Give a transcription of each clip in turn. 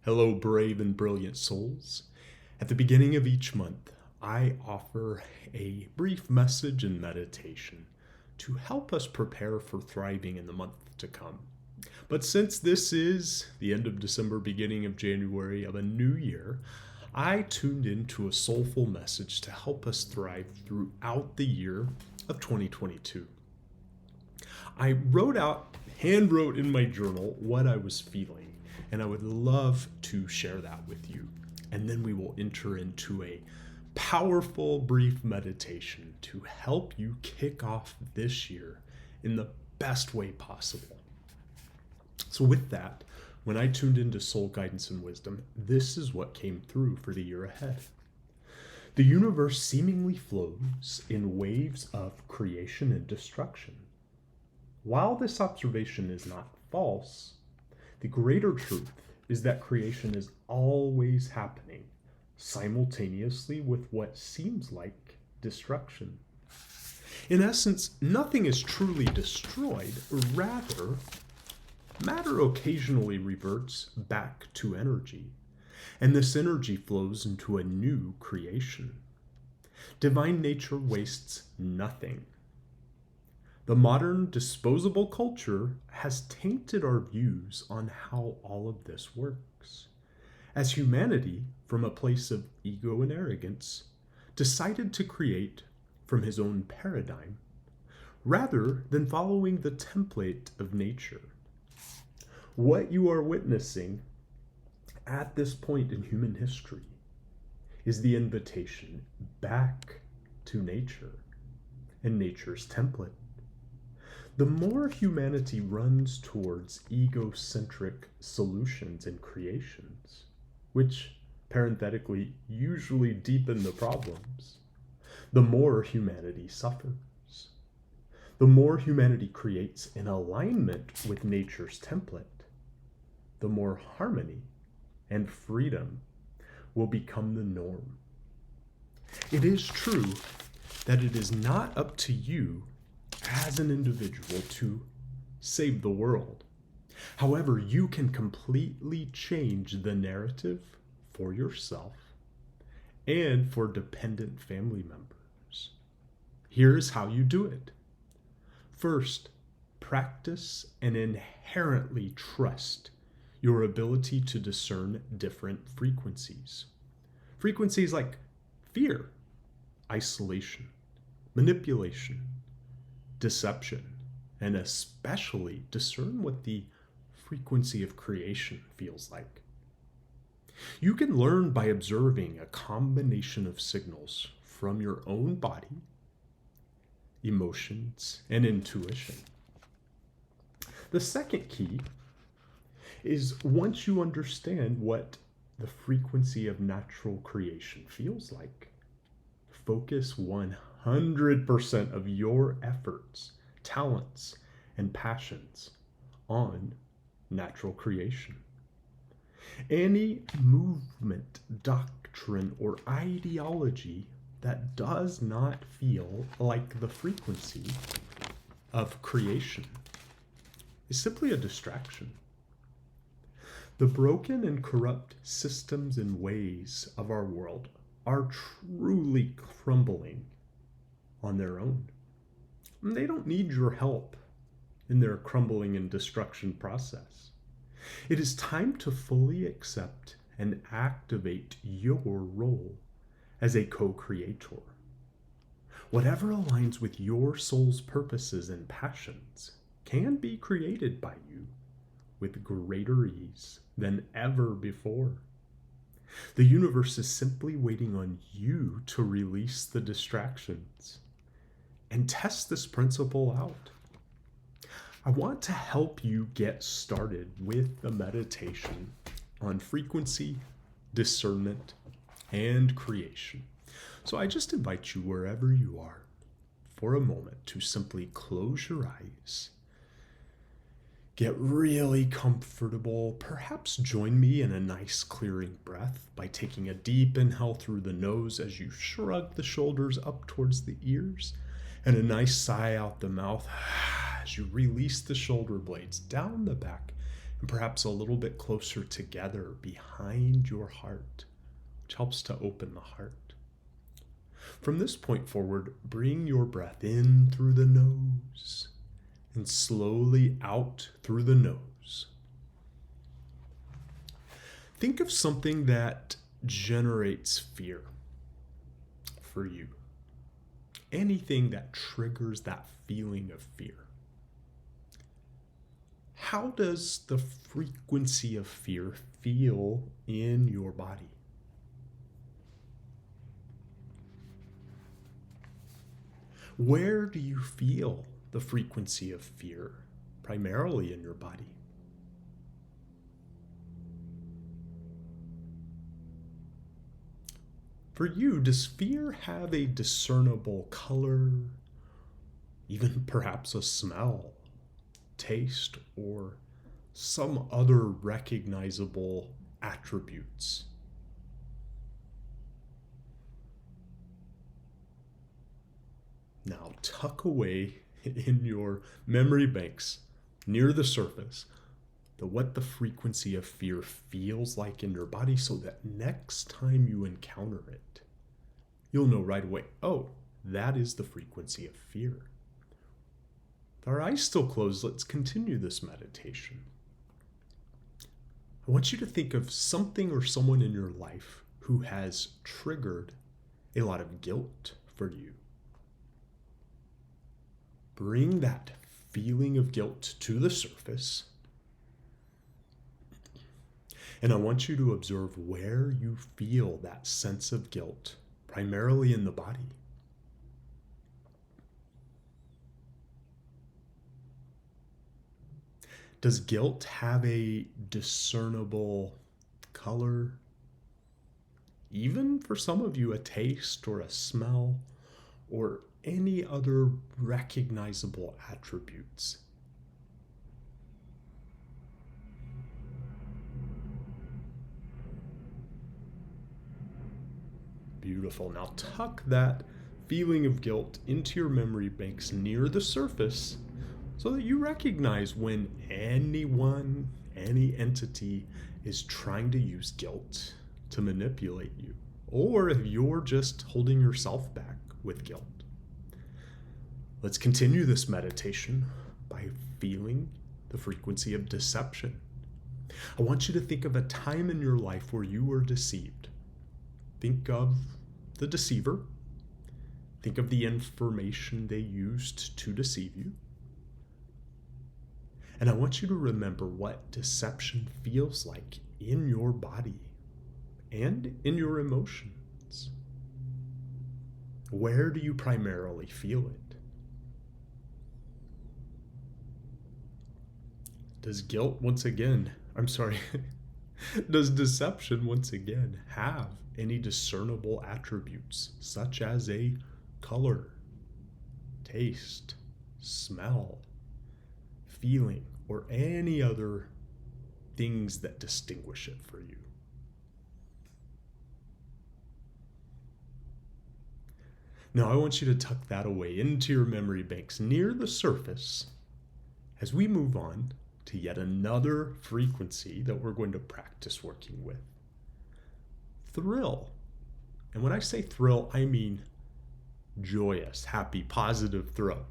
Hello, brave and brilliant souls. At the beginning of each month, I offer a brief message and meditation to help us prepare for thriving in the month to come. But since this is the end of December, beginning of January of a new year, I tuned into a soulful message to help us thrive throughout the year of 2022. I hand wrote in my journal what I was feeling, and I would love to share that with you. And then we will enter into a powerful, brief meditation to help you kick off this year in the best way possible. So, with that, when I tuned into soul guidance and wisdom, this is what came through for the year ahead. The universe seemingly flows in waves of creation and destruction. While this observation is not false, the greater truth is that creation is always happening simultaneously with what seems like destruction. In essence, nothing is truly destroyed. Rather, matter occasionally reverts back to energy, and this energy flows into a new creation. Divine nature wastes nothing. The modern disposable culture has tainted our views on how all of this works. As humanity, from a place of ego and arrogance, decided to create from his own paradigm, rather than following the template of nature. What you are witnessing at this point in human history is the invitation back to nature and nature's template. The more humanity runs towards egocentric solutions and creations, which parenthetically usually deepen the problems, the more humanity suffers. The more humanity creates in alignment with nature's template, the more harmony and freedom will become the norm. It is true that it is not up to you as an individual to save the world. However, you can completely change the narrative for yourself and for dependent family members. Here's how you do it. First, practice and inherently trust your ability to discern different frequencies. Frequencies like fear, isolation, manipulation, deception, and especially discern what the frequency of creation feels like. You can learn by observing a combination of signals from your own body, emotions, and intuition. The second key is once you understand what the frequency of natural creation feels like, focus 100% of your efforts, talents, and passions on natural creation. Any movement, doctrine, or ideology that does not feel like the frequency of creation is simply a distraction. The broken and corrupt systems and ways of our world are truly crumbling on their own. They don't need your help in their crumbling and destruction process. It is time to fully accept and activate your role as a co-creator. Whatever aligns with your soul's purposes and passions can be created by you with greater ease than ever before. The universe is simply waiting on you to release the distractions and test this principle out. I want to help you get started with the meditation on frequency, discernment, and creation. So I just invite you wherever you are for a moment to simply close your eyes. Get really comfortable. Perhaps join me in a nice clearing breath by taking a deep inhale through the nose as you shrug the shoulders up towards the ears, and a nice sigh out the mouth as you release the shoulder blades down the back and perhaps a little bit closer together behind your heart, which helps to open the heart. From this point forward, bring your breath in through the nose and slowly out through the nose. Think of something that generates fear for you. Anything that triggers that feeling of fear. How does the frequency of fear feel in your body? Where do you feel the frequency of fear, primarily in your body? For you, does fear have a discernible color, even perhaps a smell, taste, or some other recognizable attributes? Now tuck away in your memory banks near the surface what the frequency of fear feels like in your body, so that next time you encounter it, you'll know right away, oh, that is the frequency of fear. With our eyes still closed, let's continue this meditation. I want you to think of something or someone in your life who has triggered a lot of guilt for you. Bring that feeling of guilt to the surface. And I want you to observe where you feel that sense of guilt, primarily in the body. Does guilt have a discernible color? Even for some of you, a taste or a smell or any other recognizable attributes? Beautiful. Now tuck that feeling of guilt into your memory banks near the surface so that you recognize when anyone, any entity is trying to use guilt to manipulate you, or if you're just holding yourself back with guilt. Let's continue this meditation by feeling the frequency of deception. I want you to think of a time in your life where you were deceived. Think of the deceiver. Think of the information they used to deceive you. And I want you to remember what deception feels like in your body and in your emotions. Where do you primarily feel it? Does deception once again have any discernible attributes, such as a color, taste, smell, feeling, or any other things that distinguish it for you? Now I want you to tuck that away into your memory banks near the surface as we move on to yet another frequency that we're going to practice working with. Thrill. And when I say thrill, I mean joyous, happy, positive thrill.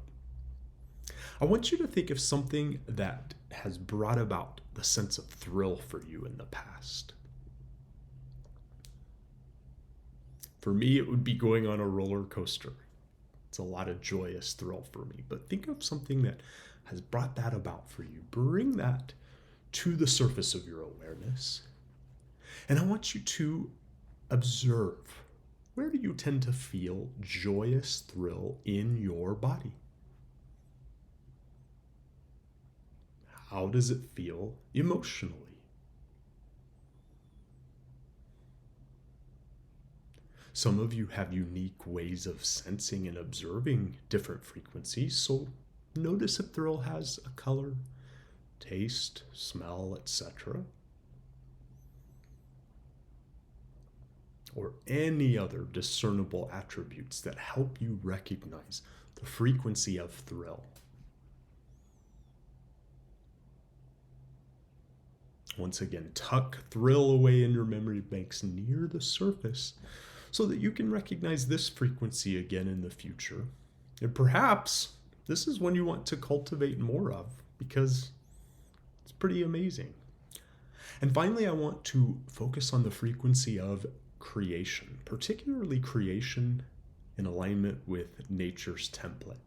I want you to think of something that has brought about the sense of thrill for you in the past. For me, it would be going on a roller coaster. It's a lot of joyous thrill for me. But think of something that has brought that about for you. Bring that to the surface of your awareness. And I want you to observe, where do you tend to feel joyous thrill in your body? How does it feel emotionally? Some of you have unique ways of sensing and observing different frequencies, so notice if thrill has a color, taste, smell, etc., or any other discernible attributes that help you recognize the frequency of thrill. Once again, tuck thrill away in your memory banks near the surface so that you can recognize this frequency again in the future. And perhaps this is one you want to cultivate more of because it's pretty amazing. And finally, I want to focus on the frequency of creation, particularly creation in alignment with nature's template.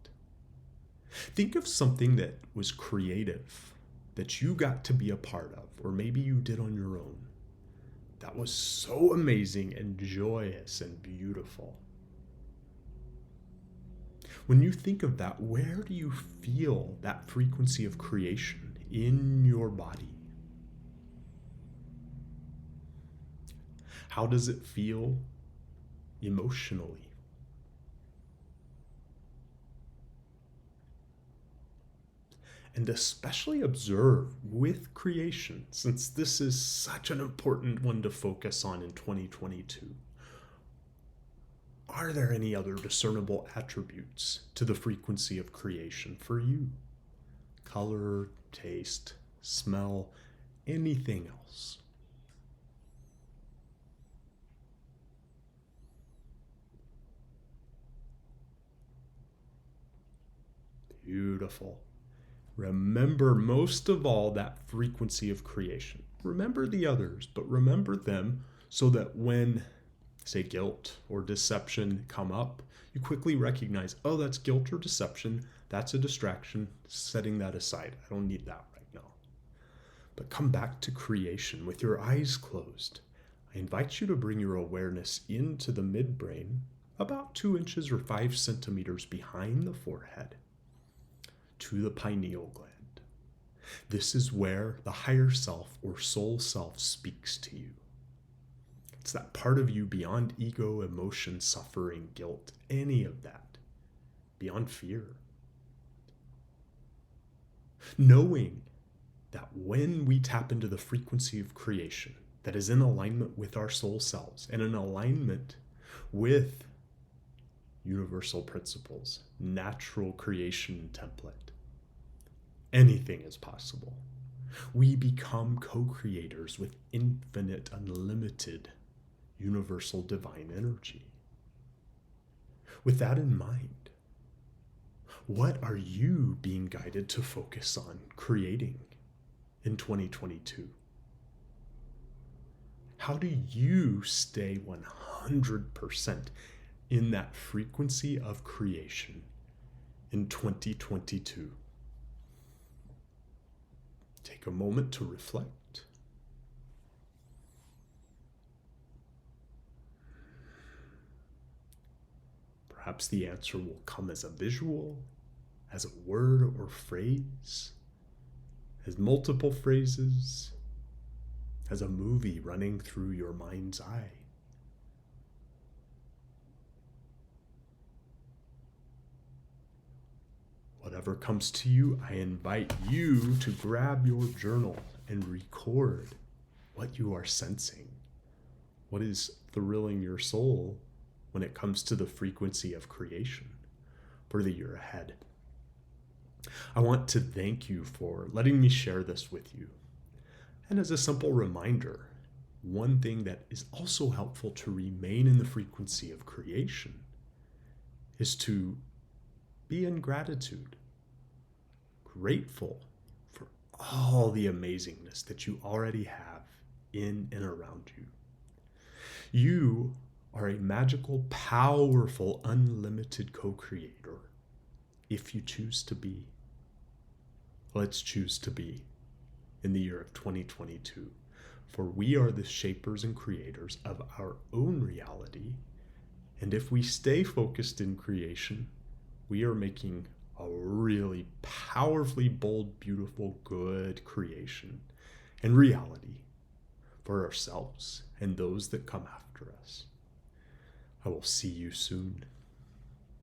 Think of something that was creative, that you got to be a part of, or maybe you did on your own. That was so amazing and joyous and beautiful. When you think of that, where do you feel that frequency of creation in your body? How does it feel emotionally? And especially observe with creation, since this is such an important one to focus on in 2022. Are there any other discernible attributes to the frequency of creation for you? Color, taste, smell, anything else? Beautiful. Remember most of all that frequency of creation. Remember the others, but remember them so that when, say, guilt or deception come up, you quickly recognize, oh, that's guilt or deception. That's a distraction. Setting that aside. I don't need that right now. But come back to creation with your eyes closed. I invite you to bring your awareness into the midbrain, about 2 inches or 5 centimeters behind the forehead, to the pineal gland. This is where the higher self or soul self speaks to you. It's that part of you beyond ego, emotion, suffering, guilt, any of that, beyond fear. Knowing that when we tap into the frequency of creation that is in alignment with our soul selves and in alignment with universal principles, natural creation template, anything is possible. We become co-creators with infinite, unlimited, universal divine energy. With that in mind, what are you being guided to focus on creating in 2022? How do you stay 100% in that frequency of creation in 2022? Take a moment to reflect. Perhaps the answer will come as a visual, as a word or phrase, as multiple phrases, as a movie running through your mind's eye. Whatever comes to you, I invite you to grab your journal and record what you are sensing. What is thrilling your soul when it comes to the frequency of creation for the year ahead? I want to thank you for letting me share this with you. And as a simple reminder, one thing that is also helpful to remain in the frequency of creation is to be in gratitude, grateful for all the amazingness that you already have in and around you. You are a magical, powerful, unlimited co-creator if you choose to be. Let's choose to be in the year of 2022, for we are the shapers and creators of our own reality, and if we stay focused in creation, we are making a really powerfully bold, beautiful, good creation and reality for ourselves and those that come after us. I will see you soon.